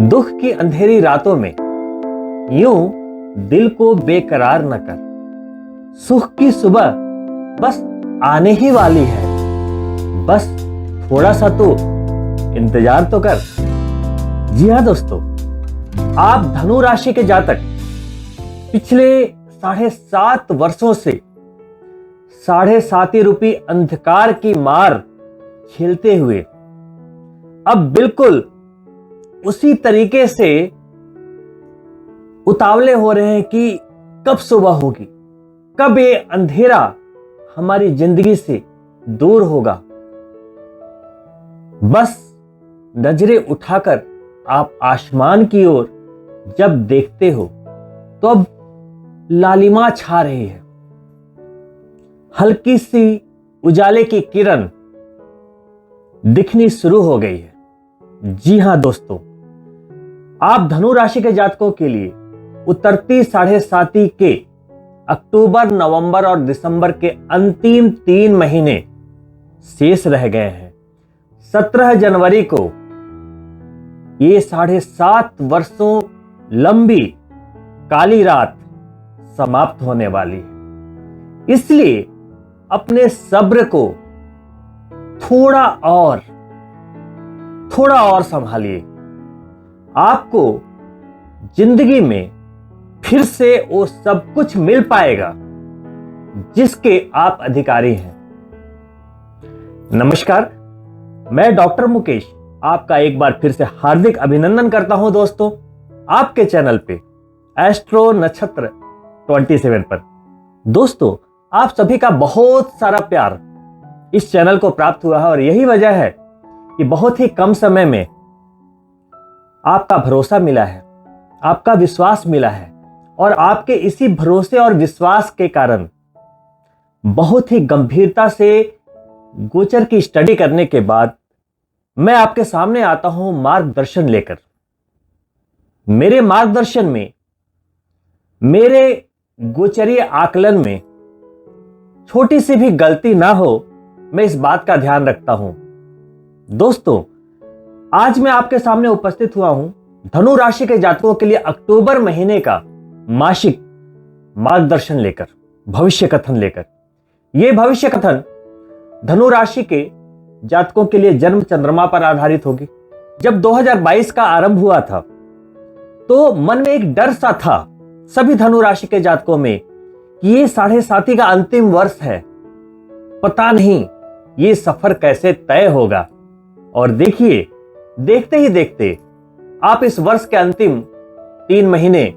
दुख की अंधेरी रातों में यूं दिल को बेकरार न कर। सुख की सुबह बस आने ही वाली है, बस थोड़ा सा तो इंतजार तो कर। जी हां दोस्तों, आप धनु राशि के जातक पिछले 7.5 वर्षों से 7.5 रूपी अंधकार की मार झेलते हुए अब बिल्कुल उसी तरीके से उतावले हो रहे हैं कि कब सुबह होगी, कब ये अंधेरा हमारी जिंदगी से दूर होगा। बस नजरें उठाकर आप आसमान की ओर जब देखते हो तो अब लालिमा छा रही है, हल्की सी उजाले की किरण दिखनी शुरू हो गई है। जी हां दोस्तों, आप धनु राशि के जातकों के लिए उतरती 7.5 के अक्टूबर, नवंबर और दिसंबर के अंतिम 3 महीने शेष रह गए हैं। 17 जनवरी को ये 7.5 वर्षों लंबी काली रात समाप्त होने वाली है। इसलिए अपने सब्र को थोड़ा और संभालिए। आपको जिंदगी में फिर से वो सब कुछ मिल पाएगा जिसके आप अधिकारी हैं। नमस्कार, मैं डॉक्टर मुकेश आपका एक बार फिर से हार्दिक अभिनंदन करता हूं दोस्तों, आपके चैनल पे एस्ट्रो नक्षत्र 27 पर। दोस्तों, आप सभी का बहुत सारा प्यार इस चैनल को प्राप्त हुआ है और यही वजह है कि बहुत ही कम समय में आपका भरोसा मिला है, आपका विश्वास मिला है और आपके इसी भरोसे और विश्वास के कारण बहुत ही गंभीरता से गोचर की स्टडी करने के बाद मैं आपके सामने आता हूं मार्गदर्शन लेकर। मेरे मार्गदर्शन में, मेरे गोचरीय आकलन में छोटी सी भी गलती ना हो, मैं इस बात का ध्यान रखता हूं। दोस्तों, आज मैं आपके सामने उपस्थित हुआ हूं धनु राशि के जातकों के लिए अक्टूबर महीने का मासिक मार्गदर्शन लेकर, भविष्य कथन लेकर। यह भविष्य कथन धनु राशि के जातकों के लिए जन्म चंद्रमा पर आधारित होगी। जब 2022 का आरंभ हुआ था तो मन में एक डर सा था सभी धनु राशि के जातकों में कि ये 7.5 का अंतिम वर्ष है, पता नहीं ये सफर कैसे तय होगा। और देखिए, देखते ही देखते आप इस वर्ष के अंतिम 3 महीने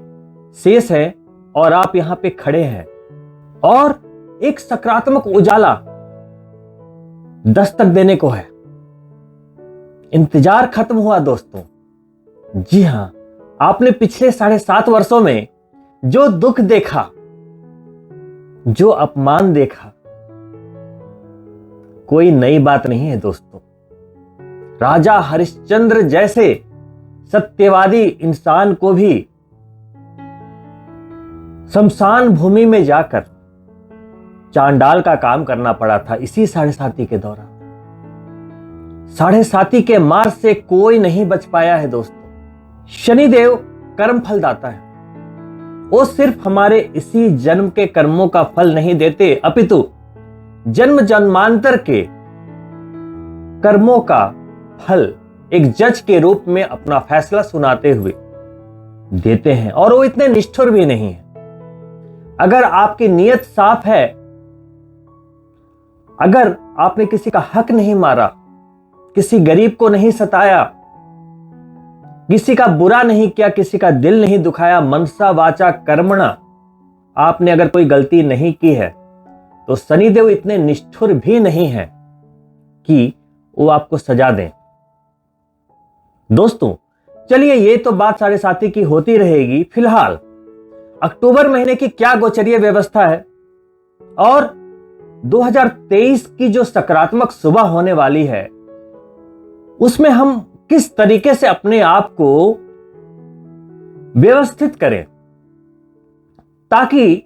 शेष हैं और आप यहां पे खड़े हैं और एक सकारात्मक उजाला दस्तक देने को है। इंतजार खत्म हुआ दोस्तों। जी हां, आपने पिछले 7.5 वर्षों में जो दुख देखा, जो अपमान देखा, कोई नई बात नहीं है दोस्तों। राजा हरिश्चंद्र जैसे सत्यवादी इंसान को भी शमशान भूमि में जाकर चांडाल का काम करना पड़ा था इसी 7.5 के दौरान। 7.5 के मार से कोई नहीं बच पाया है दोस्तों। शनिदेव कर्म फलदाता है, वो सिर्फ हमारे इसी जन्म के कर्मों का फल नहीं देते, अपितु जन्म जन्मांतर के कर्मों का फल एक जज के रूप में अपना फैसला सुनाते हुए देते हैं। और वो इतने निष्ठुर भी नहीं है। अगर आपकी नीयत साफ है, अगर आपने किसी का हक नहीं मारा, किसी गरीब को नहीं सताया, किसी का बुरा नहीं किया, किसी का दिल नहीं दुखाया, मनसा वाचा कर्मणा आपने अगर कोई गलती नहीं की है, तो शनिदेव इतने निष्ठुर भी नहीं है कि वो आपको सजा दें। दोस्तों, चलिए ये तो बात 7.5 की होती रहेगी। फिलहाल अक्टूबर महीने की क्या गोचरीय व्यवस्था है और 2023 की जो सकारात्मक सुबह होने वाली है उसमें हम किस तरीके से अपने आप को व्यवस्थित करें ताकि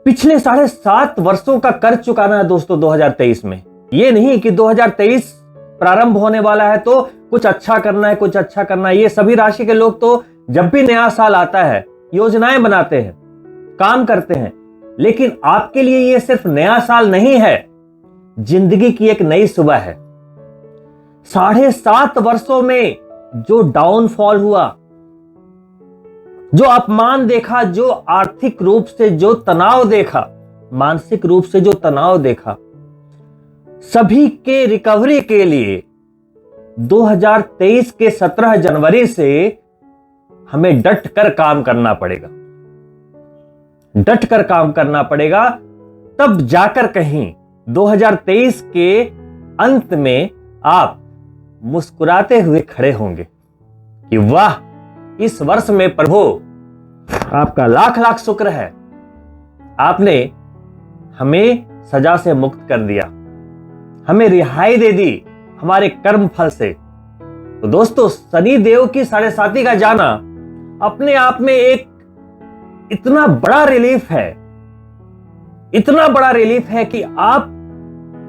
पिछले 7.5 वर्षों का कर्ज चुकाना है दोस्तों 2023 में। ये नहीं कि 2023 प्रारंभ होने वाला है तो कुछ अच्छा करना है, कुछ अच्छा करना है। ये सभी राशि के लोग तो जब भी नया साल आता है योजनाएं बनाते हैं, काम करते हैं, लेकिन आपके लिए ये सिर्फ नया साल नहीं है, जिंदगी की एक नई सुबह है। 7.5 वर्षों में जो डाउनफॉल हुआ, जो अपमान देखा, जो आर्थिक रूप से जो तनाव देखा, मानसिक रूप से जो तनाव देखा, सभी के रिकवरी के लिए 2023 के 17 जनवरी से हमें डट कर काम करना पड़ेगा। डट कर काम करना पड़ेगा, तब जाकर कहीं 2023 के अंत में आप मुस्कुराते हुए खड़े होंगे कि वाह, इस वर्ष में प्रभु आपका लाख लाख शुक्र है, आपने हमें सजा से मुक्त कर दिया, हमें रिहाई दे दी हमारे कर्म फल से। तो दोस्तों, शनि देव की 7.5 का जाना अपने आप में एक इतना बड़ा रिलीफ है, इतना बड़ा रिलीफ है कि आप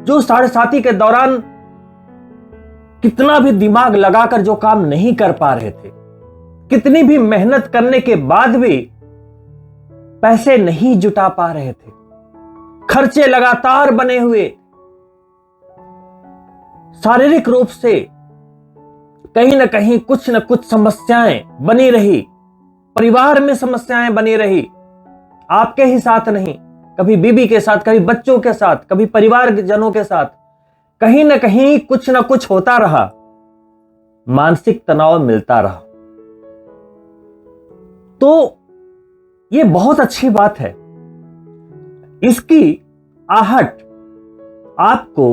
जो 7.5 के दौरान कितना भी दिमाग लगाकर जो काम नहीं कर पा रहे थे, कितनी भी मेहनत करने के बाद भी पैसे नहीं जुटा पा रहे थे, खर्चे लगातार बने हुए, शारीरिक रूप से कहीं ना कहीं कुछ न कुछ समस्याएं बनी रही, परिवार में समस्याएं बनी रही, आपके ही साथ नहीं, कभी बीबी के साथ, कभी बच्चों के साथ, कभी परिवार जनों के साथ, कहीं ना कहीं कुछ ना कुछ होता रहा, मानसिक तनाव मिलता रहा। तो ये बहुत अच्छी बात है। इसकी आहट आपको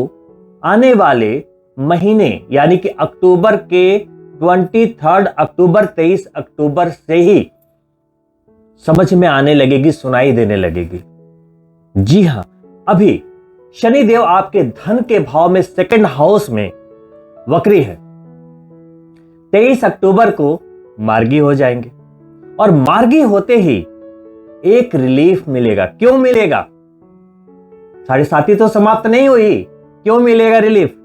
आने वाले महीने यानी कि अक्टूबर के 23 अक्टूबर 23 अक्टूबर से ही समझ में आने लगेगी, सुनाई देने लगेगी। जी हां, अभी शनिदेव आपके धन के भाव में सेकंड हाउस में वक्री है। 23 अक्टूबर को मार्गी हो जाएंगे और मार्गी होते ही एक रिलीफ मिलेगा। क्यों मिलेगा? 7.5 तो समाप्त नहीं हुई, क्यों मिलेगा रिलीफ?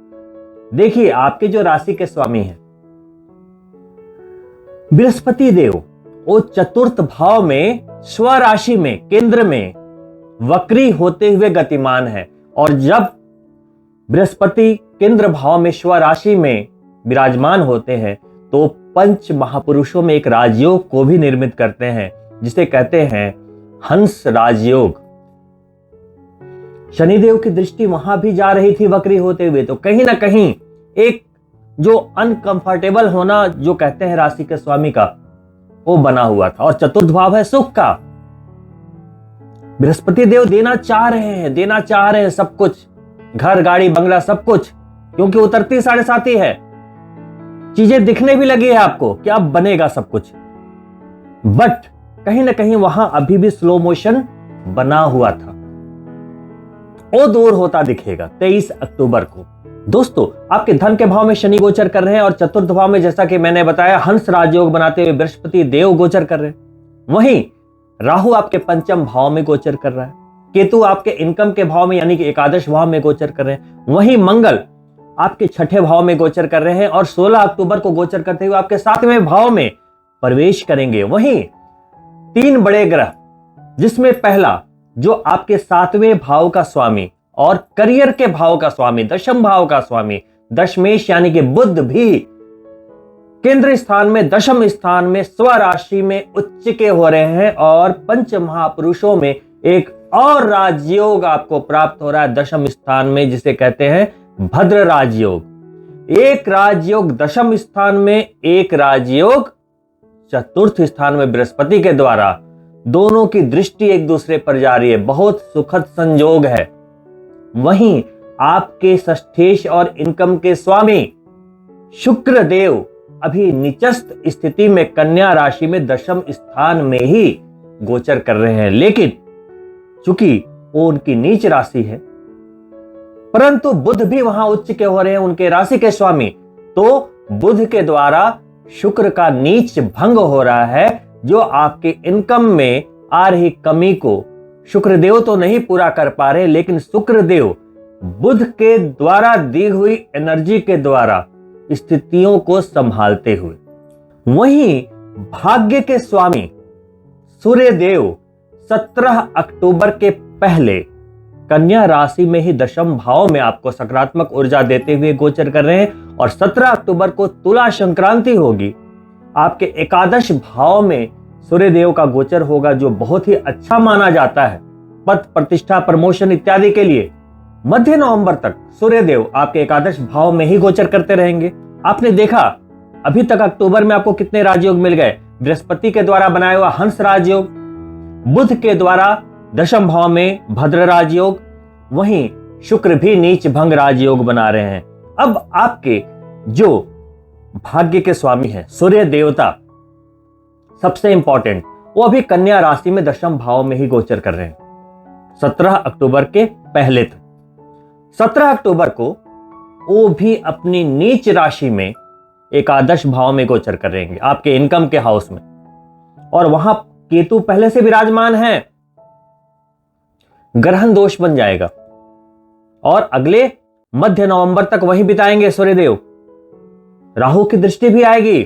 देखिए, आपके जो राशि के स्वामी हैं बृहस्पति देव, वो चतुर्थ भाव में स्वराशि में केंद्र में वक्री होते हुए गतिमान है। और जब बृहस्पति केंद्र भाव में स्वराशि में विराजमान होते हैं तो पंच महापुरुषों में एक राजयोग को भी निर्मित करते हैं, जिसे कहते हैं हंस राजयोग। शनिदेव की दृष्टि वहां भी जा रही थी वक्री होते हुए, तो कहीं ना कहीं एक जो अनकंफर्टेबल होना जो कहते हैं राशि के स्वामी का, वो बना हुआ था। और चतुर्थ भाव है सुख का। बृहस्पति देव देना चाह रहे हैं सब कुछ, घर गाड़ी बंगला सब कुछ, क्योंकि उतरती 7.5 है, चीजें दिखने भी लगी है आपको कि अब बनेगा सब कुछ, बट कहीं ना कहीं वहां अभी भी स्लो मोशन बना हुआ था, वो दूर होता दिखेगा 23 अक्टूबर को। दोस्तों, आपके धन के भाव में शनि गोचर कर रहे हैं और चतुर्थ भाव में, जैसा कि मैंने बताया, हंस राजयोग बनाते हुए बृहस्पति देव गोचर कर रहे हैं। वहीं राहु आपके पंचम भाव में गोचर कर रहा है, केतु आपके इनकम के भाव में यानी कि एकादश भाव में गोचर कर रहे हैं। वहीं मंगल आपके छठे भाव में गोचर कर रहे हैं और 16 अक्टूबर को गोचर करते हुए आपके 7वें भाव में प्रवेश करेंगे। वहीं 3 बड़े ग्रह, जिसमें पहला जो आपके 7वें भाव का स्वामी और करियर के भाव का स्वामी, दशम भाव का स्वामी दशमेश यानी कि बुध भी केंद्र स्थान में, दशम स्थान में, स्वराशि में उच्च के हो रहे हैं और पंच महापुरुषों में एक और राजयोग आपको प्राप्त हो रहा है दशम स्थान में, जिसे कहते हैं भद्र राजयोग। एक राजयोग दशम स्थान में, एक राजयोग चतुर्थ स्थान में बृहस्पति के द्वारा, दोनों की दृष्टि एक दूसरे पर जा रही है। बहुत सुखद संयोग है। वहीं आपके षष्ठेश और इनकम के स्वामी शुक्र देव अभी निचस्त स्थिति में कन्या राशि में दशम स्थान में ही गोचर कर रहे हैं, लेकिन चूंकि वो उनकी नीच राशि है, परंतु बुध भी वहां उच्च के हो रहे हैं, उनके राशि के स्वामी। तो बुध के द्वारा शुक्र का नीच भंग हो रहा है, जो आपके इनकम में आ रही कमी को शुक्रदेव तो नहीं पूरा कर पा रहे, लेकिन शुक्रदेव बुध के द्वारा दी हुई एनर्जी के द्वारा स्थितियों को संभालते हुए। वहीं भाग्य के स्वामी सूर्य देव 17 अक्टूबर के पहले कन्या राशि में ही दशम भाव में आपको सकारात्मक ऊर्जा देते हुए गोचर कर रहे हैं और 17 अक्टूबर को तुला संक्रांति होगी। आपके एकादश भाव में सूर्य देव का गोचर होगा, जो बहुत ही अच्छा माना जाता है पद प्रतिष्ठा प्रमोशन इत्यादि के लिए। मध्य नवंबर तक सूर्य देव आपके एकादश भाव में ही गोचर करते रहेंगे। आपने देखा अभी तक अक्टूबर में आपको कितने राजयोग मिल गए। बृहस्पति के द्वारा बनाया हुआ हंस राजयोग, बुध के द्वारा दशम भाव में भद्र राजयोग, वहीं शुक्र भी नीच भंग राजयोग बना रहे हैं। अब आपके जो भाग्य के स्वामी हैं सूर्य देवता, सबसे इंपॉर्टेंट, वो अभी कन्या राशि में दशम भाव में ही गोचर कर रहे हैं 17 अक्टूबर के पहले तक। 17 अक्टूबर को वो भी अपनी नीच राशि में एकादश भाव में गोचर कर रहेंगे, आपके इनकम के हाउस में, और वहां केतु पहले से विराजमान है। ग्रहण दोष बन जाएगा और अगले मध्य नवंबर तक वहीं बिताएंगे सूर्यदेव। राहु की दृष्टि भी आएगी।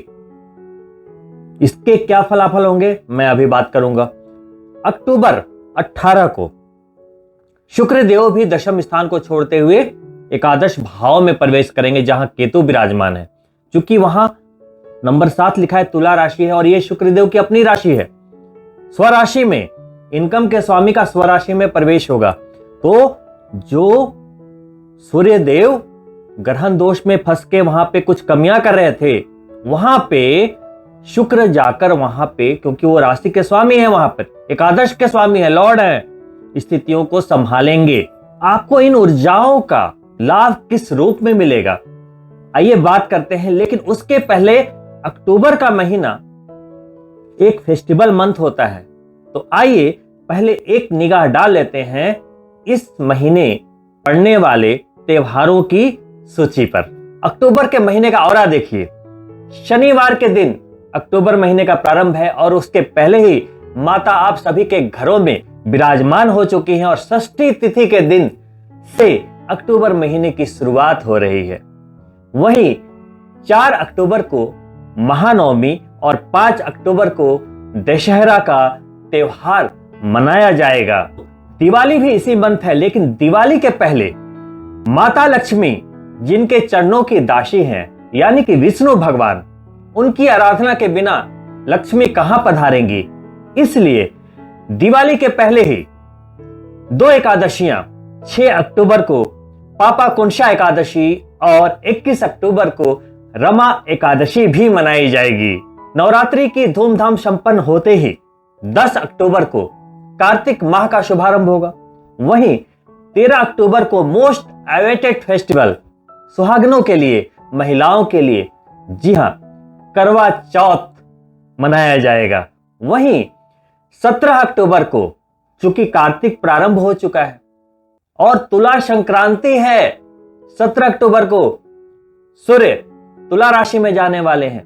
इसके क्या फलाफल होंगे मैं अभी बात करूंगा। अक्टूबर 18 को शुक्रदेव भी दशम स्थान को छोड़ते हुए एकादश भाव में प्रवेश करेंगे, जहां केतु विराजमान है। क्योंकि वहां नंबर 7 लिखा है, तुला राशि है और यह शुक्रदेव की अपनी राशि है। स्वराशि में इनकम के स्वामी का स्वराशि में प्रवेश होगा। तो जो सूर्यदेव ग्रहण दोष में फंस के वहां पे कुछ कमियां कर रहे थे, वहां पे शुक्र जाकर वहां पे, क्योंकि वो राशि के स्वामी है, वहां पर एकादश के स्वामी है, लॉर्ड है, स्थितियों को संभालेंगे। आपको इन ऊर्जाओं का लाभ किस रूप में मिलेगा, आइए बात करते हैं। लेकिन उसके पहले अक्टूबर का महीना एक फेस्टिवल मंथ होता है, तो आइए पहले एक निगाह डाल लेते हैं इस महीने पड़ने वाले त्योहारों की सूची पर। अक्टूबर के महीने का औरा देखिए। शनिवार के दिन अक्टूबर महीने का प्रारंभ है और उसके पहले ही माता आप सभी के घरों में विराजमान हो चुकी हैं और षष्ठी तिथि के दिन से अक्टूबर महीने की शुरुआत हो रही है। वहीं 4 अक्टूबर को महानवमी और 5 अक्टूबर को दशहरा का त्योहार मनाया जाएगा। दिवाली भी इसी मंथ है, लेकिन दिवाली के पहले माता लक्ष्मी, जिनके चरणों की दासी हैं, यानी कि विष्णु भगवान, उनकी आराधना के बिना लक्ष्मी कहां पधारेंगी। इसलिए दिवाली के पहले ही 2 एकादशियां 6 अक्टूबर को पापा कुंशा एकादशी और 21 अक्टूबर को रमा एकादशी भी मनाई जाएगी। नवरात्रि की धूमधाम संपन्न होते ही 10 अक्टूबर को कार्तिक माह का शुभारंभ होगा। वहीं 13 अक्टूबर को मोस्ट अवेटेड फेस्टिवल सुहागनों के लिए, महिलाओं के लिए, जी हां, करवा चौथ मनाया जाएगा। वहीं 17 अक्टूबर को, चूंकि कार्तिक प्रारंभ हो चुका है और तुला संक्रांति है, 17 अक्टूबर को सूर्य तुला राशि में जाने वाले हैं,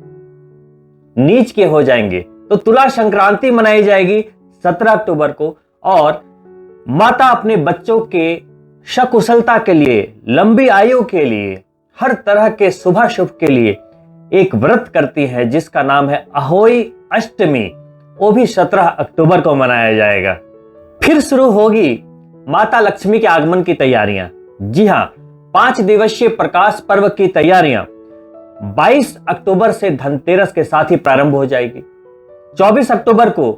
नीच के हो जाएंगे, तो तुला संक्रांति मनाई जाएगी 17 अक्टूबर को। और माता अपने बच्चों के सकुशलता के लिए, लंबी आयु के लिए, हर तरह के शुभ शुभ के लिए एक व्रत करती है जिसका नाम है अहोई अष्टमी। वो भी 17 अक्टूबर को मनाया जाएगा। फिर शुरू होगी माता लक्ष्मी के आगमन की तैयारियां। जी हां, 5 दिवसीय प्रकाश पर्व की तैयारियां 22 अक्टूबर से धनतेरस के साथ ही प्रारंभ हो जाएगी। 24 अक्टूबर को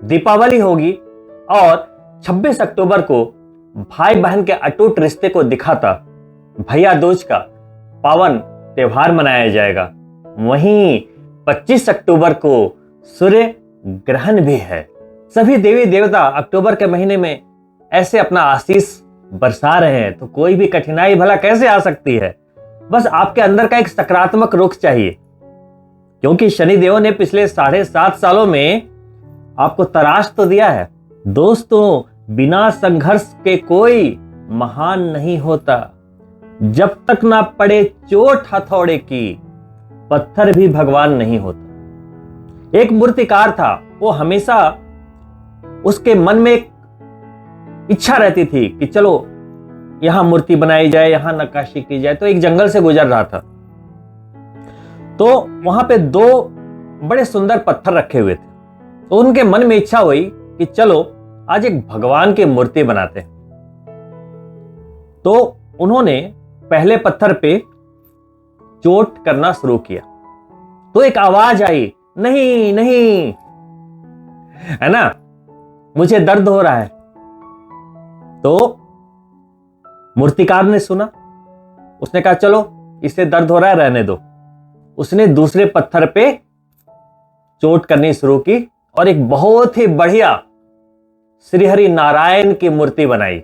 दीपावली होगी और 26 अक्टूबर को भाई बहन के अटूट रिश्ते को दिखाता भैया दूज का पावन त्योहार मनाया जाएगा। वहीं 25 अक्टूबर को सूर्य ग्रहण भी है। सभी देवी देवता अक्टूबर के महीने में ऐसे अपना आशीष बरसा रहे हैं, तो कोई भी कठिनाई भला कैसे आ सकती है। बस आपके अंदर का एक सकारात्मक रुख चाहिए, क्योंकि शनिदेव ने पिछले 7.5 सालों में आपको तराश तो दिया है। दोस्तों, बिना संघर्ष के कोई महान नहीं होता। जब तक ना पड़े चोट हथौड़े की, पत्थर भी भगवान नहीं होता। एक मूर्तिकार था, वो हमेशा उसके मन में एक इच्छा रहती थी कि चलो यहां मूर्ति बनाई जाए, यहां नक्काशी की जाए। तो एक जंगल से गुजर रहा था, तो वहां पे दो बड़े सुंदर पत्थर रखे हुए थे। तो उनके मन में इच्छा हुई कि चलो आज एक भगवान की मूर्ति बनाते हैं। तो उन्होंने पहले पत्थर पे चोट करना शुरू किया। तो एक आवाज आई, नहीं नहीं, है ना, मुझे दर्द हो रहा है। तो मूर्तिकार ने सुना, उसने कहा चलो इसे दर्द हो रहा है, रहने दो। उसने दूसरे पत्थर पे चोट करनी शुरू की और एक बहुत ही बढ़िया श्रीहरि नारायण की मूर्ति बनाई।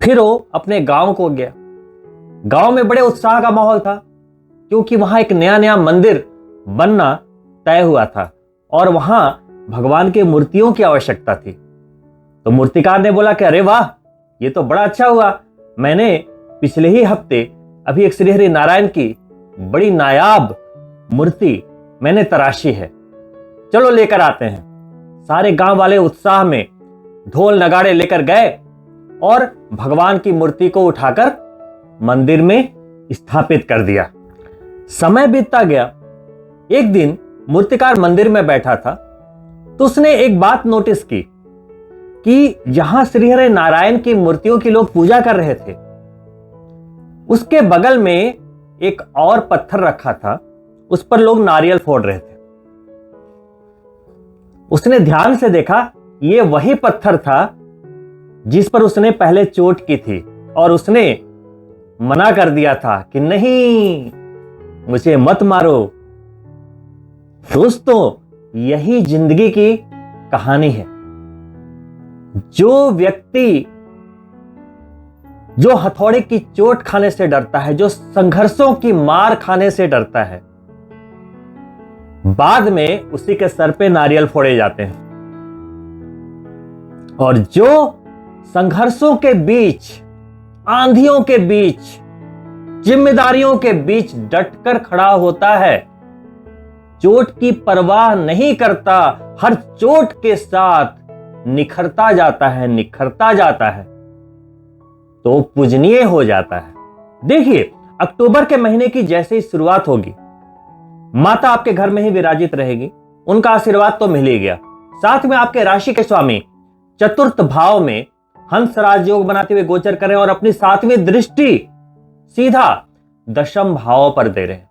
फिर वो अपने गांव को गया। गांव में बड़े उत्साह का माहौल था, क्योंकि वहां एक नया नया मंदिर बनना तय हुआ था और वहां भगवान की मूर्तियों की आवश्यकता थी। तो मूर्तिकार ने बोला कि अरे वाह, ये तो बड़ा अच्छा हुआ, मैंने पिछले ही हफ्ते अभी एक श्रीहरि नारायण की बड़ी नायाब मूर्ति मैंने तराशी है, चलो लेकर आते हैं। सारे गांव वाले उत्साह में ढोल नगाड़े लेकर गए और भगवान की मूर्ति को उठाकर मंदिर में स्थापित कर दिया। समय बीतता गया। एक दिन मूर्तिकार मंदिर में बैठा था, तो उसने एक बात नोटिस की कि जहां श्रीहरि नारायण की मूर्तियों की लोग पूजा कर रहे थे, उसके बगल में एक और पत्थर रखा था, उस पर लोग नारियल फोड़ रहे थे। उसने ध्यान से देखा, ये वही पत्थर था जिस पर उसने पहले चोट की थी और उसने मना कर दिया था कि नहीं, मुझे मत मारो। दोस्तों, यही जिंदगी की कहानी है। जो व्यक्ति जो हथौड़े की चोट खाने से डरता है, जो संघर्षों की मार खाने से डरता है, बाद में उसी के सर पे नारियल फोड़े जाते हैं। और जो संघर्षों के बीच, आंधियों के बीच, जिम्मेदारियों के बीच डटकर खड़ा होता है, चोट की परवाह नहीं करता, हर चोट के साथ निखरता जाता है, निखरता जाता है, तो पूजनीय हो जाता है। देखिए, अक्टूबर के महीने की जैसे ही शुरुआत होगी, माता आपके घर में ही विराजित रहेगी, उनका आशीर्वाद तो मिल ही गया। साथ में आपके राशि के स्वामी चतुर्थ भाव में हंस राजयोग बनाते हुए गोचर कर रहे हैं और अपनी 7वीं दृष्टि सीधा दशम भाव पर दे रहे हैं।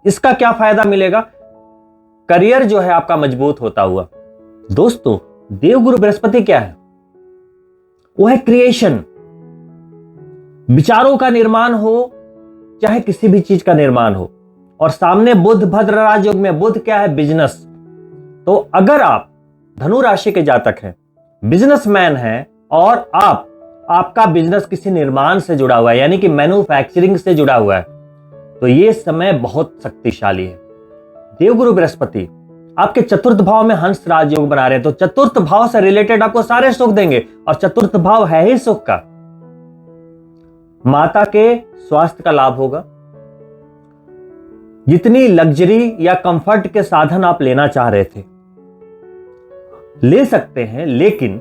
इसका क्या फायदा मिलेगा? करियर जो है आपका मजबूत होता हुआ। दोस्तों, देवगुरु बृहस्पति क्या है? वो है क्रिएशन। विचारों का निर्माण हो, चाहे किसी भी चीज का निर्माण हो। और सामने बुध भद्र राजयोग में बुध क्या है? बिजनेस। तो अगर आप धनु राशि के जातक हैं, बिजनेसमैन हैं और आपका बिजनेस किसी निर्माण से जुड़ा हुआ है, यानी कि मैन्युफैक्चरिंग से जुड़ा हुआ है, तो ये समय बहुत शक्तिशाली है। देवगुरु बृहस्पति आपके चतुर्थ भाव में हंस राजयोग बना रहे हैं, तो चतुर्थ भाव से रिलेटेड आपको सारे सुख देंगे और चतुर्थ भाव है ही सुख का। माता के स्वास्थ्य का लाभ होगा। जितनी लग्जरी या कंफर्ट के साधन आप लेना चाह रहे थे, ले सकते हैं, लेकिन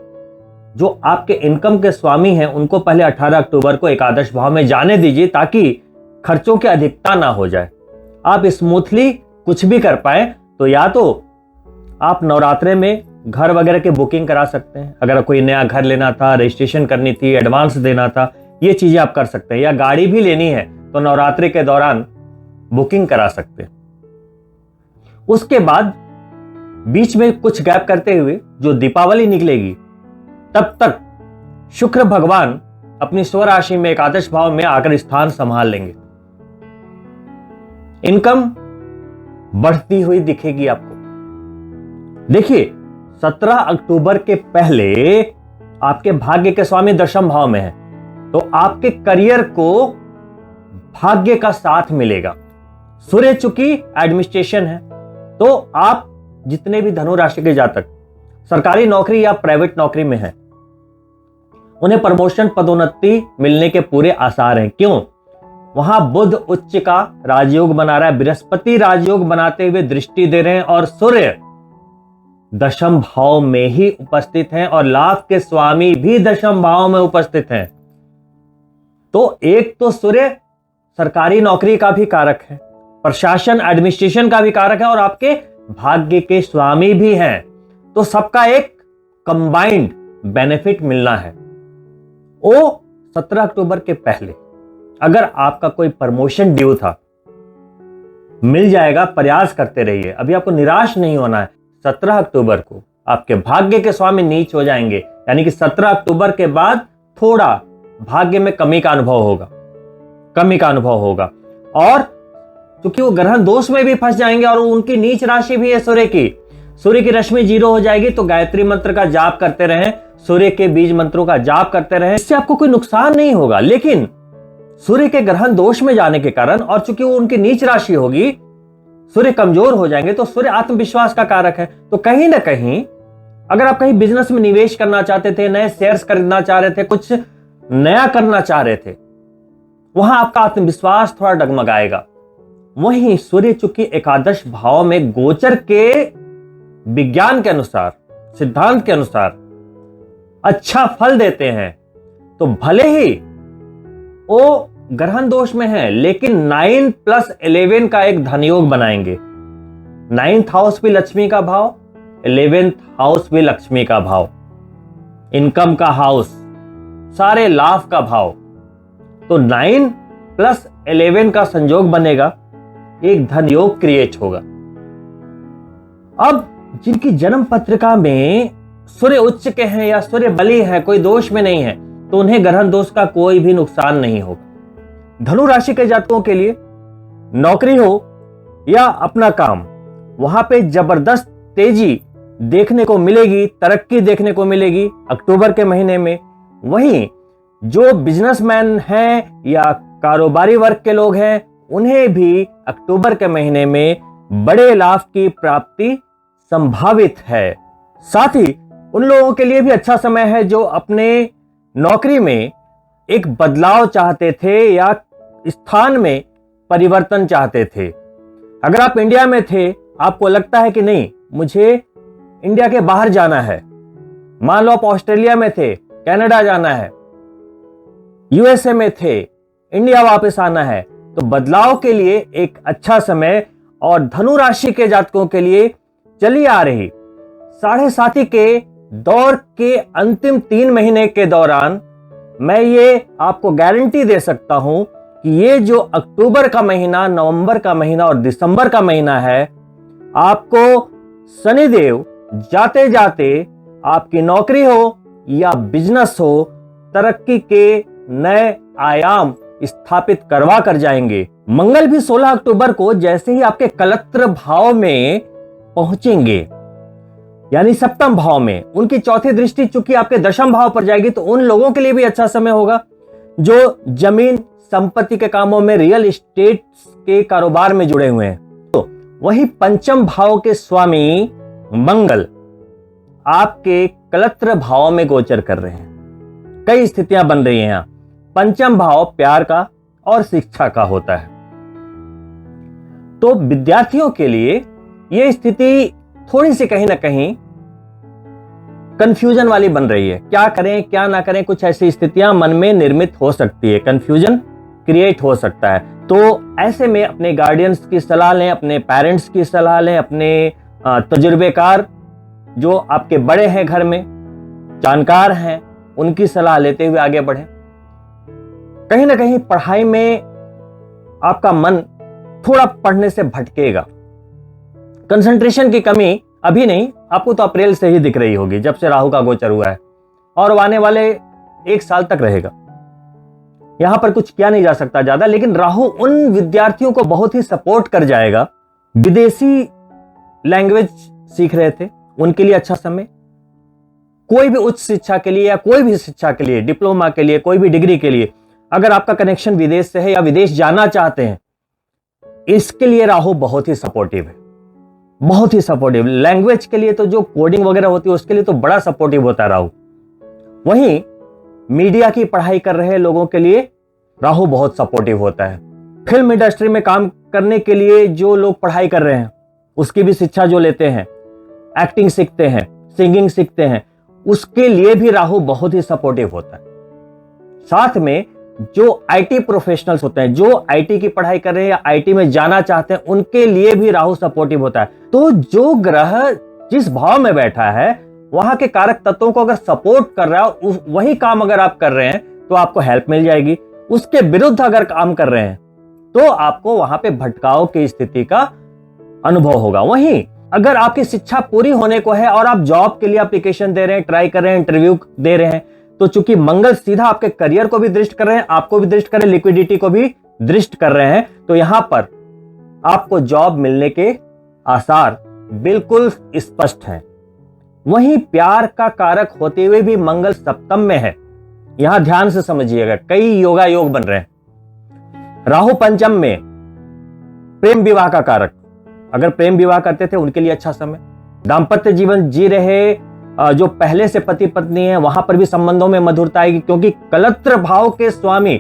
जो आपके इनकम के स्वामी हैं उनको पहले 18 अक्टूबर को एकादश भाव में जाने दीजिए, ताकि खर्चों की अधिकता ना हो जाए, आप स्मूथली कुछ भी कर पाए। तो या तो आप नवरात्रे में घर वगैरह की बुकिंग करा सकते हैं, अगर कोई नया घर लेना था, रजिस्ट्रेशन करनी थी, एडवांस देना था, ये चीजें आप कर सकते हैं। या गाड़ी भी लेनी है तो नवरात्रि के दौरान बुकिंग करा सकते हैं। उसके बाद बीच में कुछ गैप करते हुए जो दीपावली निकलेगी, तब तक शुक्र भगवान अपनी स्वराशि में एकादश भाव में आकर स्थान संभाल लेंगे। इनकम बढ़ती हुई दिखेगी आपको। देखिए, 17 अक्टूबर के पहले आपके भाग्य के स्वामी दशम भाव में है, तो आपके करियर को भाग्य का साथ मिलेगा। सूर्य चूंकि एडमिनिस्ट्रेशन है, तो आप जितने भी धनु राशि के जातक सरकारी नौकरी या प्राइवेट नौकरी में हैं, उन्हें प्रमोशन पदोन्नति मिलने के पूरे आसार हैं। क्यों? वहां बुध उच्च का राजयोग बना रहा है, बृहस्पति राजयोग बनाते हुए दृष्टि दे रहे हैं और सूर्य दशम भाव में ही उपस्थित हैं और लाभ के स्वामी भी दशम भाव में उपस्थित हैं। तो एक तो सूर्य सरकारी नौकरी का भी कारक है प्रशासन एडमिनिस्ट्रेशन का भी कारक है और आपके भाग्य के स्वामी भी हैं। तो सबका एक कंबाइंड बेनिफिट मिलना है। वो 17 अक्टूबर के पहले अगर आपका कोई प्रमोशन ड्यू था, मिल जाएगा। प्रयास करते रहिए, अभी आपको निराश नहीं होना है। 17 अक्टूबर को आपके भाग्य के स्वामी नीच हो जाएंगे, यानी कि 17 अक्टूबर के बाद थोड़ा भाग्य में कमी का अनुभव होगा। और क्योंकि वो ग्रहण दोष में भी फंस जाएंगे और उनकी नीच राशि भी है सूर्य की रश्मि 0 हो जाएगी। तो गायत्री मंत्र का जाप करते रहें, सूर्य के बीज मंत्रों का जाप करते रहें, इससे आपको कोई नुकसान नहीं होगा। लेकिन सूर्य के ग्रहण दोष में जाने के कारण और चूंकि वो उनकी नीच राशि होगी, सूर्य कमजोर हो जाएंगे। तो सूर्य आत्मविश्वास का कारक है। तो कहीं ना कहीं अगर आप कहीं बिजनेस में निवेश करना चाहते थे, नए शेयर्स खरीदना चाह रहे थे, कुछ नया करना चाह रहे थे, वहां आपका आत्मविश्वास थोड़ा डगमगाएगा। वहीं सूर्य चूंकि एकादश भाव में गोचर के विज्ञान के अनुसार, सिद्धांत के अनुसार अच्छा फल देते हैं, तो भले ही वो ग्रहण दोष में है, लेकिन 9+11 का एक धनयोग बनाएंगे। 9th हाउस भी लक्ष्मी का भाव, 11th हाउस भी लक्ष्मी का भाव, इनकम का हाउस, सारे लाभ का भाव। तो 9+11 का संयोग बनेगा, एक धन योग क्रिएट होगा। अब जिनकी जन्म पत्रिका में सूर्य उच्च के हैं या सूर्य बली है, कोई दोष में नहीं है, तो उन्हें ग्रहण दोष का कोई भी नुकसान नहीं होगा। धनु राशि के जातकों के लिए नौकरी हो या अपना काम, वहां पे जबरदस्त तेजी देखने को मिलेगी, तरक्की देखने को मिलेगी अक्टूबर के महीने में। वहीं जो बिजनेसमैन हैं या कारोबारी वर्ग के लोग हैं, उन्हें भी अक्टूबर के महीने में बड़े लाभ की प्राप्ति संभावित है। साथ ही उन लोगों के लिए भी अच्छा समय है जो अपने नौकरी में एक बदलाव चाहते थे या स्थान में परिवर्तन चाहते थे। अगर आप इंडिया में थे, आपको लगता है कि नहीं, मुझे इंडिया के बाहर जाना है, मान लो आप ऑस्ट्रेलिया में थे, कनाडा जाना है, यूएसए में थे, इंडिया वापस आना है, तो बदलाव के लिए एक अच्छा समय। और धनु राशि के जातकों के लिए चली आ रही 7.5 के दौर के अंतिम 3 महीने के दौरान मैं ये आपको गारंटी दे सकता हूं कि ये जो अक्टूबर का महीना, नवंबर का महीना और दिसंबर का महीना है, आपको शनिदेव जाते जाते आपकी नौकरी हो या बिजनेस हो, तरक्की के नए आयाम स्थापित करवा कर जाएंगे। मंगल भी 16 अक्टूबर को जैसे ही आपके कलत्र भाव में पहुंचेंगे, यानी सप्तम भाव में, उनकी चौथी दृष्टि चूंकि आपके दशम भाव पर जाएगी, तो उन लोगों के लिए भी अच्छा समय होगा जो जमीन संपत्ति के कामों में, रियल एस्टेट के कारोबार में जुड़े हुए हैं। तो वही पंचम भाव के स्वामी मंगल आपके कलत्र भाव में गोचर कर रहे हैं। कई स्थितियां बन रही हैं यहां। पंचम भाव प्यार का और शिक्षा का होता है। तो विद्यार्थियों के लिए यह स्थिति थोड़ी सी कहीं ना कहीं कंफ्यूजन वाली बन रही है। क्या करें क्या ना करें, कुछ ऐसी स्थितियां मन में निर्मित हो सकती है, कंफ्यूजन क्रिएट हो सकता है। तो ऐसे में अपने गार्डियंस की सलाह लें, अपने पेरेंट्स की सलाह लें, अपने तजुर्बेकार जो आपके बड़े हैं घर में, जानकार हैं, उनकी सलाह लेते हुए आगे बढ़ें। कहीं ना कहीं पढ़ाई में आपका मन थोड़ा पढ़ने से भटकेगा, कंसंट्रेशन की कमी अभी नहीं, आपको तो अप्रैल से ही दिख रही होगी, जब से राहु का गोचर हुआ है, और आने वाले 1 साल तक रहेगा। यहां पर कुछ किया नहीं जा सकता ज्यादा, लेकिन राहु उन विद्यार्थियों को बहुत ही सपोर्ट कर जाएगा। विदेशी लैंग्वेज सीख रहे थे, उनके लिए अच्छा समय। कोई भी उच्च शिक्षा के लिए या कोई भी शिक्षा के लिए, डिप्लोमा के लिए, कोई भी डिग्री के लिए, अगर आपका कनेक्शन विदेश से है या विदेश जाना चाहते हैं, इसके लिए राहु बहुत ही सपोर्टिव है, बहुत ही सपोर्टिव। लैंग्वेज के लिए तो जो कोडिंग वगैरह होती है उसके लिए तो बड़ा सपोर्टिव होता है राहु। वहीं मीडिया की पढ़ाई कर रहे लोगों के लिए राहु बहुत सपोर्टिव होता है। फिल्म इंडस्ट्री में काम करने के लिए जो लोग पढ़ाई कर रहे हैं, उसकी भी शिक्षा जो लेते हैं, एक्टिंग सीखते हैं, सिंगिंग सीखते हैं, उसके लिए भी राहु बहुत ही सपोर्टिव होता है। साथ में जो आईटी प्रोफेशनल्स होते हैं, जो आईटी की पढ़ाई कर रहे हैं या आईटी में जाना चाहते हैं, उनके लिए भी राहु सपोर्टिव होता है। तो जो ग्रह जिस भाव में बैठा है वहां के कारक तत्वों को अगर सपोर्ट कर रहा है, वही काम अगर आप कर रहे हैं तो आपको हेल्प मिल जाएगी। उसके विरुद्ध अगर काम कर रहे हैं तो आपको वहां पे भटकाव की स्थिति का अनुभव होगा। वहीं अगर आपकी शिक्षा पूरी होने को है और आप जॉब के लिए एप्लीकेशन दे रहे हैं, ट्राई कर रहे हैं, इंटरव्यू दे रहे हैं, तो चूंकि मंगल सीधा आपके करियर को भी दृष्ट कर रहे हैं, आपको भी दृष्ट कर रहे हैं, लिक्विडिटी को भी दृष्ट कर रहे हैं, तो यहां पर आपको जॉब मिलने के आसार बिल्कुल स्पष्ट हैं। वहीं प्यार का कारक होते हुए भी मंगल सप्तम में है। यहां ध्यान से समझिएगा, कई योगा योग बन रहे हैं। राहु पंचम में प्रेम विवाह का कारक, अगर प्रेम विवाह करते थे उनके लिए अच्छा समय। दाम्पत्य जीवन जी रहे जो पहले से पति पत्नी है, वहां पर भी संबंधों में मधुरता आएगी, क्योंकि कलत्र भाव के स्वामी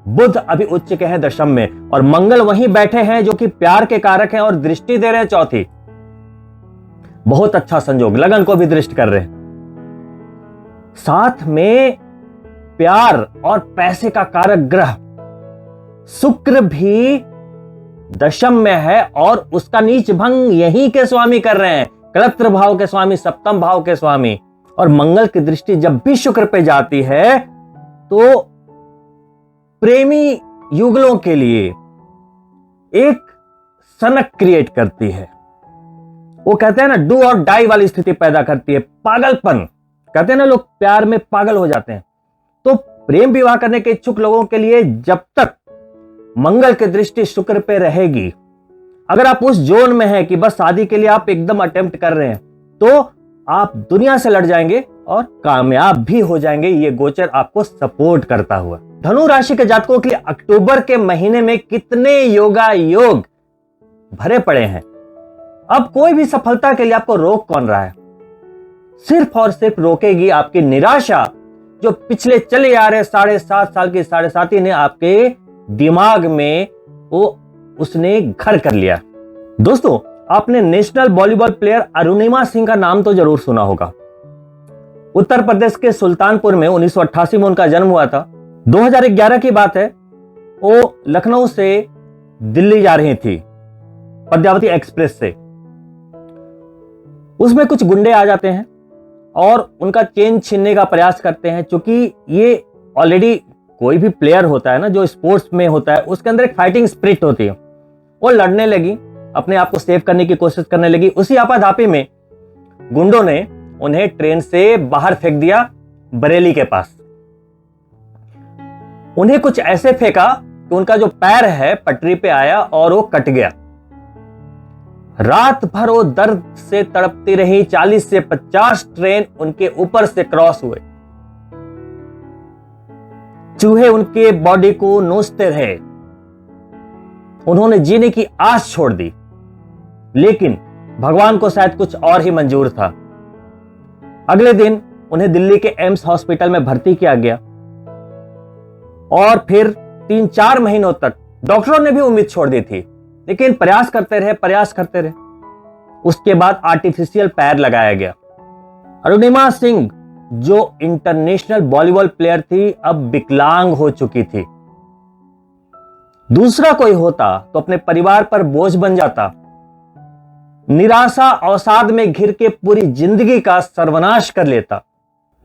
बुध अभी उच्च के हैं दशम में, और मंगल वहीं बैठे हैं जो कि प्यार के कारक हैं और दृष्टि दे रहे हैं चौथी। बहुत अच्छा संयोग, लगन को भी दृष्ट कर रहे हैं। साथ में प्यार और पैसे का कारक ग्रह शुक्र भी दशम में है और उसका नीच भंग यहीं के स्वामी कर रहे हैं, कलत्र भाव के स्वामी, सप्तम भाव के स्वामी। और मंगल की दृष्टि जब भी शुक्र पे जाती है तो प्रेमी युगलों के लिए एक सनक क्रिएट करती है। वो कहते हैं ना, डू और डाई वाली स्थिति पैदा करती है, पागलपन। कहते हैं ना, लोग प्यार में पागल हो जाते हैं। तो प्रेम विवाह करने के इच्छुक लोगों के लिए जब तक मंगल की दृष्टि शुक्र पे रहेगी, अगर आप उस जोन में हैं कि बस शादी के लिए आप एकदम अटेम्प्ट कर रहे हैं, तो आप दुनिया से लड़ जाएंगे और कामयाब भी हो जाएंगे। ये गोचर आपको सपोर्ट करता हुआ। धनु राशि के जातकों के लिए अक्टूबर के महीने में कितने योगा योग भरे पड़े हैं। अब कोई भी सफलता के लिए आपको रोक कौन रहा है? सिर्फ और सिर्फ रोकेगी आपकी निराशा, जो पिछले चले आ रहे 7.5 साल की 7.5 ने आपके दिमाग में उसने घर कर लिया। दोस्तों, आपने national volleyball player Arunima Singh का नाम तो जरूर सुना होगा। उत्तर प्रदेश के सुल्तानपुर में 1988 में उनका जन्म हुआ था। 2011 की बात है, वो लखनऊ से दिल्ली जा रही थी पद्मावती एक्सप्रेस से। उसमें कुछ गुंडे आ जाते हैं और उनका चेन छीनने का प्रयास करते हैं। चूंकि ये ऑलरेडी कोई भी प्लेयर होता है ना, जो स्पोर्ट्स में होता है, उसके अंदर एक फाइटिंग स्पिरिट होती है। वो लड़ने लगी, अपने आप को सेव करने की कोशिश करने लगी। उसी आपाधापी में गुंडों ने उन्हें ट्रेन से बाहर फेंक दिया, बरेली के पास। उन्हें कुछ ऐसे फेंका कि उनका जो पैर है पटरी पे आया और वो कट गया। रात भर वो दर्द से तड़पती रही। 40 से 50 ट्रेन उनके ऊपर से क्रॉस हुए। चूहे उनके बॉडी को नोचते रहे। उन्होंने जीने की आस छोड़ दी, लेकिन भगवान को शायद कुछ और ही मंजूर था। अगले दिन उन्हें दिल्ली के एम्स हॉस्पिटल में भर्ती किया गया और फिर 3-4 महीनों तक डॉक्टरों ने भी उम्मीद छोड़ दी थी, लेकिन प्रयास करते रहे। उसके बाद आर्टिफिशियल पैर लगाया गया। अरुणिमा सिंह जो इंटरनेशनल वॉलीबॉल प्लेयर थी, अब विकलांग हो चुकी थी। दूसरा कोई होता तो अपने परिवार पर बोझ बन जाता। निराशा अवसाद में घिर के पूरी जिंदगी का सर्वनाश कर लेता।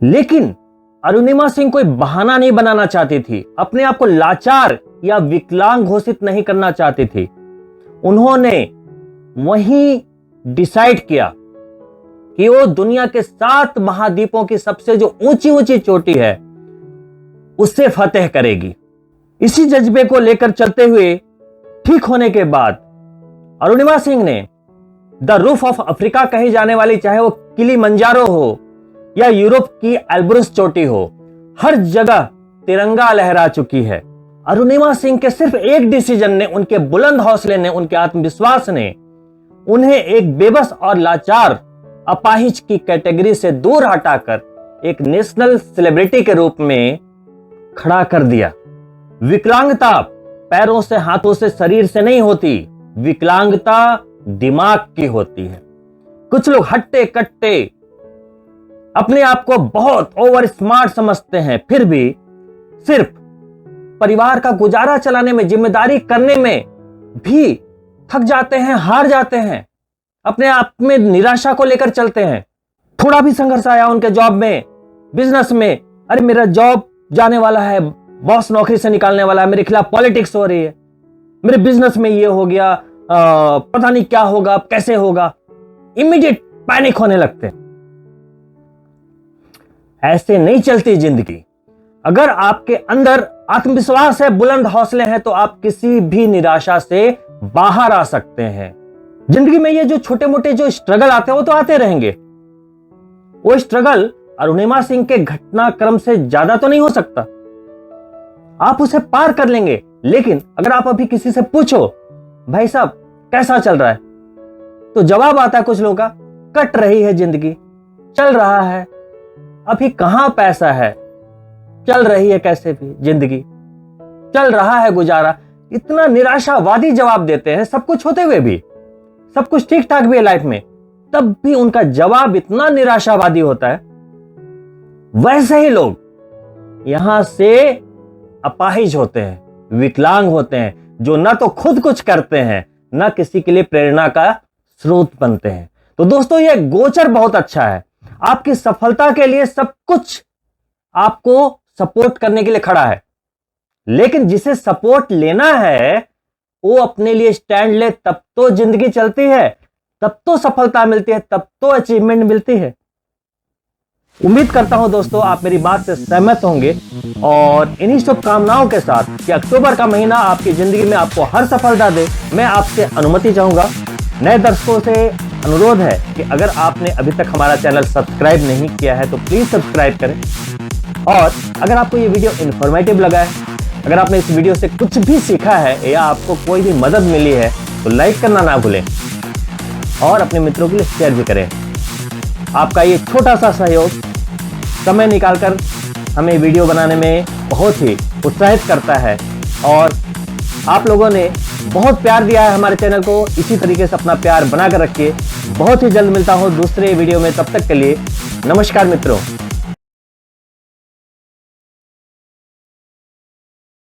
लेकिन अरुणिमा सिंह कोई बहाना नहीं बनाना चाहती थी, अपने आप को लाचार या विकलांग घोषित नहीं करना चाहती थी। उन्होंने वहीं डिसाइड किया कि वो दुनिया के 7 महाद्वीपों की सबसे जो ऊंची ऊंची चोटी है उससे फतेह करेगी। इसी जज्बे को लेकर चलते हुए ठीक होने के बाद अरुणिमा सिंह ने द रूफ ऑफ अफ्रीका कही जाने वाली, चाहे वो किलिमंजारो हो या यूरोप की एल्ब्रुस चोटी हो, हर जगह तिरंगा लहरा चुकी है। अरुणिमा सिंह के सिर्फ एक डिसीजन ने, उनके बुलंद हौसले ने, उनके आत्मविश्वास ने उन्हें एक बेबस और लाचार अपाहिज की कैटेगरी से दूर हटाकर एक नेशनल सेलिब्रिटी के रूप में खड़ा कर दिया। विकलांगता पैरों से, हाथों से, शरीर से नहीं होती, विकलांगता दिमाग की होती है। कुछ लोग हट्टे कट्टे अपने आप को बहुत ओवर स्मार्ट समझते हैं, फिर भी सिर्फ परिवार का गुजारा चलाने में, जिम्मेदारी करने में भी थक जाते हैं, हार जाते हैं, अपने आप में निराशा को लेकर चलते हैं। थोड़ा भी संघर्ष आया उनके जॉब में, बिजनेस में, अरे मेरा जॉब जाने वाला है, बॉस नौकरी से निकालने वाला है, मेरे खिलाफ पॉलिटिक्स हो रही है, मेरे बिजनेस में ये हो गया, पता नहीं क्या होगा, कैसे होगा, इमीडिएट पैनिक होने लगते हैं। ऐसे नहीं चलती जिंदगी। अगर आपके अंदर आत्मविश्वास है, बुलंद हौसले हैं, तो आप किसी भी निराशा से बाहर आ सकते हैं। जिंदगी में ये जो छोटे मोटे जो स्ट्रगल आते हैं वो तो आते रहेंगे। वो स्ट्रगल अरुणिमा सिंह के घटनाक्रम से ज्यादा तो नहीं हो सकता, आप उसे पार कर लेंगे। लेकिन अगर आप अभी किसी से पूछो, भाई साहब कैसा चल रहा है, तो जवाब आता है कुछ लोगों का, कट रही है जिंदगी, चल रहा है, अभी कहां पैसा है, चल रही है कैसे भी जिंदगी, चल रहा है गुजारा। इतना निराशावादी जवाब देते हैं, सब कुछ होते हुए भी, सब कुछ ठीक ठाक भी है लाइफ में, तब भी उनका जवाब इतना निराशावादी होता है। वैसे ही लोग यहां से अपाहिज होते हैं, विकलांग होते हैं, जो ना तो खुद कुछ करते हैं, ना किसी के लिए प्रेरणा का स्रोत बनते हैं। तो दोस्तों, यह गोचर बहुत अच्छा है, आपकी सफलता के लिए सब कुछ आपको सपोर्ट करने के लिए खड़ा है। लेकिन जिसे सपोर्ट लेना है वो अपने लिए स्टैंड ले, तब तो जिंदगी चलती है, तब तो सफलता मिलती है, तब तो अचीवमेंट मिलती है। उम्मीद करता हूं दोस्तों आप मेरी बात से सहमत होंगे, और इन्हीं शुभकामनाओं के साथ कि अक्टूबर का महीना आपकी जिंदगी में आपको हर सफलता दे, मैं आपसे अनुमति चाहूंगा। नए दर्शकों से अनुरोध है कि अगर आपने अभी तक हमारा चैनल सब्सक्राइब नहीं किया है तो प्लीज सब्सक्राइब करें, और अगर आपको ये वीडियो इंफॉर्मेटिव लगा है, अगर आपने इस वीडियो से कुछ भी सीखा है या आपको कोई भी मदद मिली है, तो लाइक करना ना भूलें और अपने मित्रों के लिए शेयर भी करें। आपका ये छोटा सा सहयोग समय निकालकर हमें वीडियो बनाने में बहुत ही उत्साहित करता है, और आप लोगों ने बहुत प्यार दिया है हमारे चैनल को। इसी तरीके से अपना प्यार बनाकर रखिए। बहुत ही जल्द मिलता हूं दूसरे वीडियो में, तब तक के लिए नमस्कार मित्रों।